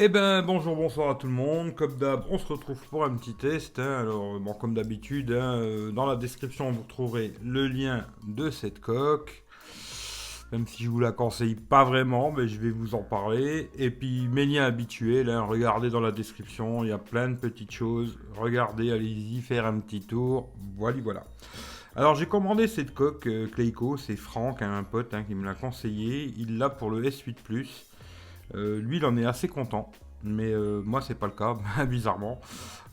Eh ben bonjour, bonsoir à tout le monde. Comme d'hab, on se retrouve pour un petit test, hein. Alors, bon, comme d'habitude, hein, dans la description, vous retrouverez le lien de cette coque. Même si je vous la conseille pas vraiment, mais je vais vous en parler. Et puis mes liens habituels, hein, regardez dans la description, il y a plein de petites choses. Regardez, allez-y, faire un petit tour. Voilà, voilà. Alors j'ai commandé cette coque Clayco, c'est Franck, hein, un pote, hein, qui me l'a conseillé. Il l'a pour le S8 Plus. Lui, il en est assez content. Mais moi, c'est pas le cas, bizarrement.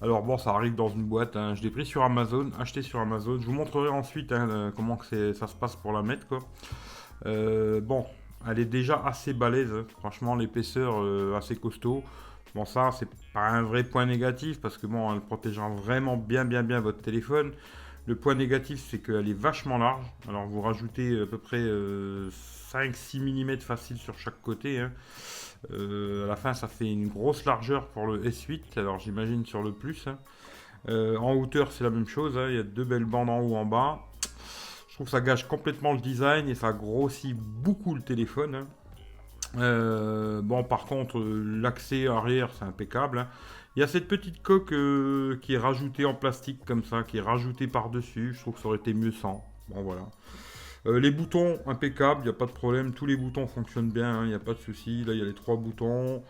Alors bon, ça arrive dans une boîte, hein. Je l'ai pris sur Amazon, acheté sur Amazon. Je vous montrerai ensuite, hein, comment que ça se passe pour la mettre, quoi. Bon, elle est déjà assez balèze, hein. Franchement, l'épaisseur assez costaud. Bon, ça, c'est pas un vrai point négatif parce que bon, elle protégera vraiment bien votre téléphone. Le point négatif, c'est qu'elle est vachement large. Alors, vous rajoutez à peu près 5-6 mm facile sur chaque côté, hein. À la fin, ça fait une grosse largeur pour le S8. Alors, j'imagine sur le plus, hein. En hauteur, c'est la même chose, hein. Il y a deux belles bandes en haut, en bas. Je trouve que ça gâche complètement le design et ça grossit beaucoup le téléphone, hein. Bon, par contre, l'accès arrière, c'est impeccable, hein. Il y a cette petite coque qui est rajoutée en plastique comme ça, qui est rajoutée par-dessus. Je trouve que ça aurait été mieux sans. Bon, voilà. Les boutons, impeccables, il n'y a pas de problème. Tous les boutons fonctionnent bien, hein, il n'y a pas de souci. Là, il y a les trois boutons.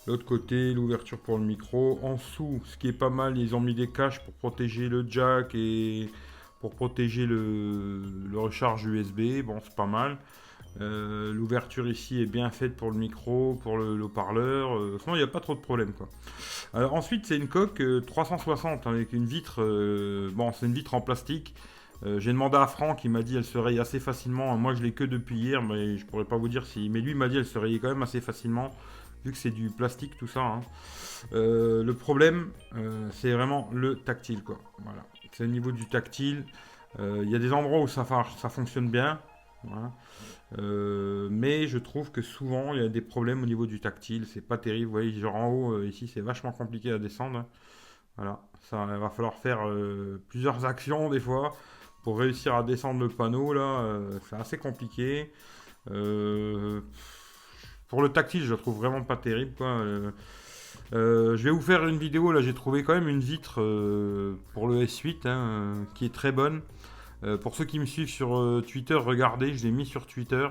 L'autre côté, l'ouverture pour le micro. En dessous, ce qui est pas mal, ils ont mis des caches pour protéger le jack et pour protéger le recharge USB. Bon, c'est pas mal. L'ouverture ici est bien faite pour le micro, pour le haut-parleur. Sinon, il n'y a pas trop de problème, quoi. Alors, ensuite, c'est une coque 360 avec une vitre. Bon, c'est une vitre en plastique. J'ai demandé à Franck, il m'a dit elle se raye assez facilement. Moi, je l'ai que depuis hier, mais je pourrais pas vous dire si. Mais lui, il m'a dit elle se rayait quand même assez facilement, vu que c'est du plastique, tout ça, hein. Le problème, c'est vraiment le tactile, quoi. Voilà. C'est au niveau du tactile. Il y a des endroits où ça fonctionne bien. Voilà. Mais je trouve que souvent il y a des problèmes au niveau du tactile, c'est pas terrible. Vous voyez, genre en haut, ici, c'est vachement compliqué à descendre, hein. Voilà, ça il va falloir faire plusieurs actions des fois pour réussir à descendre le panneau là. C'est assez compliqué. Euh, pour le tactile, je le trouve vraiment pas terrible, quoi. Je vais vous faire une vidéo là. J'ai trouvé quand même une vitre pour le S8, hein, qui est très bonne. Pour ceux qui me suivent sur Twitter, regardez, je l'ai mis sur Twitter.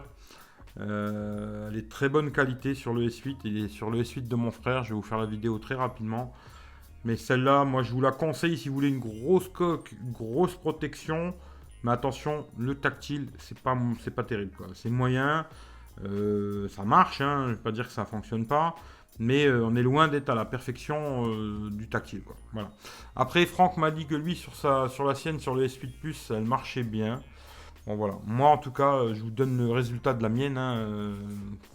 Elle est de très bonne qualité sur le S8 et sur le S8 de mon frère. Je vais vous faire la vidéo très rapidement. Mais celle-là, moi, je vous la conseille si vous voulez une grosse coque, une grosse protection. Mais attention, le tactile, c'est pas terrible, quoi. C'est moyen. Ça marche, hein. Je ne vais pas dire que ça fonctionne pas. Mais on est loin d'être à la perfection du tactile, quoi. Voilà. Après, Franck m'a dit que lui, sur la sienne, sur le S8 Plus, elle marchait bien. Bon, voilà. Moi, en tout cas, je vous donne le résultat de la mienne, hein.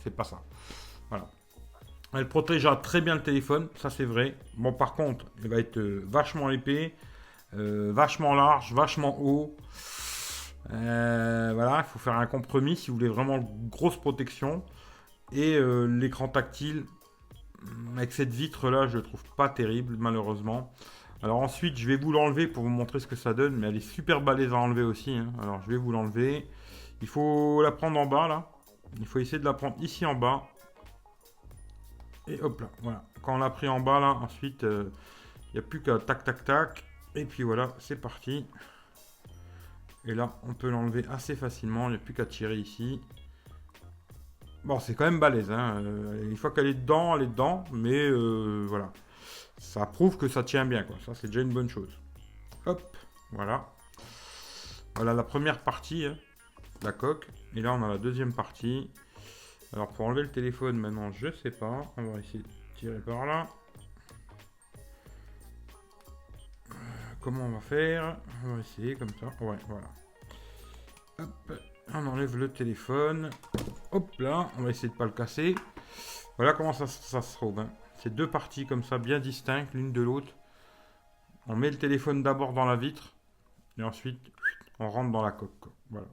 C'est pas ça. Voilà. Elle protégera très bien le téléphone, ça c'est vrai. Bon, par contre, elle va être vachement épais, vachement large, vachement haut. Voilà, il faut faire un compromis si vous voulez vraiment une grosse protection. Et l'écran tactile, avec cette vitre là, je le trouve pas terrible, malheureusement. Alors ensuite, je vais vous l'enlever pour vous montrer ce que ça donne, mais elle est super balèze à enlever aussi, hein. Alors je vais vous l'enlever. Il faut la prendre en bas là. Il faut essayer de la prendre ici en bas. Et hop là, voilà. Quand on l'a pris en bas là, ensuite, il n'y a plus qu'à tac tac tac. Et puis voilà, c'est parti. Et là, on peut l'enlever assez facilement. Il n'y a plus qu'à tirer ici. Bon, c'est quand même balèze, hein. Une fois qu'elle est dedans, elle est dedans. Mais voilà. Ça prouve que ça tient bien, quoi. Ça, c'est déjà une bonne chose. Hop, voilà. Voilà la première partie, hein, la coque. Et là, on a la deuxième partie. Alors, pour enlever le téléphone, maintenant, je sais pas. On va essayer de tirer par là. Comment on va faire? On va essayer comme ça. Ouais, voilà. Hop, on enlève le téléphone. Hop là, on va essayer de pas le casser. Voilà comment ça se trouve, hein. C'est deux parties comme ça, bien distinctes l'une de l'autre. On met le téléphone d'abord dans la vitre. Et ensuite, on rentre dans la coque, quoi. Voilà.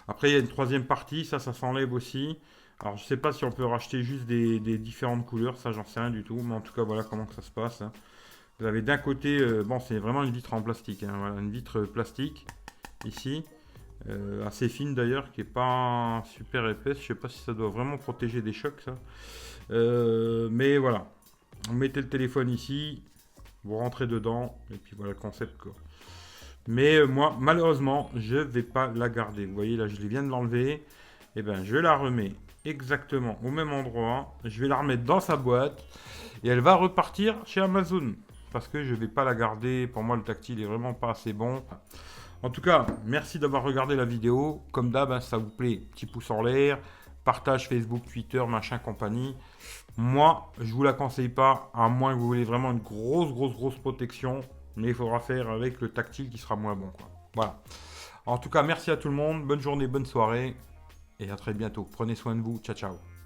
Après, il y a une troisième partie. Ça s'enlève aussi. Alors, je sais pas si on peut racheter juste des différentes couleurs. Ça, j'en sais rien du tout. Mais en tout cas, voilà comment que ça se passe, hein. Vous avez d'un côté, bon, c'est vraiment une vitre en plastique, hein, voilà, une vitre plastique ici, assez fine d'ailleurs, qui est pas super épaisse. Je sais pas si ça doit vraiment protéger des chocs, ça. Mais voilà. Vous mettez le téléphone ici, vous rentrez dedans, et puis voilà le concept quoi. Mais moi, malheureusement, je vais pas la garder. Vous voyez, là, je viens de l'enlever. Et ben, je la remets exactement au même endroit. Je vais la remettre dans sa boîte. Et elle va repartir chez Amazon. Parce que je vais pas la garder. Pour moi, le tactile est vraiment pas assez bon. En tout cas, merci d'avoir regardé la vidéo. Comme d'hab, hein, ça vous plaît, petit pouce en l'air. Partage Facebook, Twitter, machin, compagnie. Moi, je vous la conseille pas, à moins que vous voulez vraiment une grosse protection. Mais il faudra faire avec le tactile qui sera moins bon, quoi. Voilà. En tout cas, merci à tout le monde. Bonne journée, bonne soirée. Et à très bientôt. Prenez soin de vous. Ciao, ciao.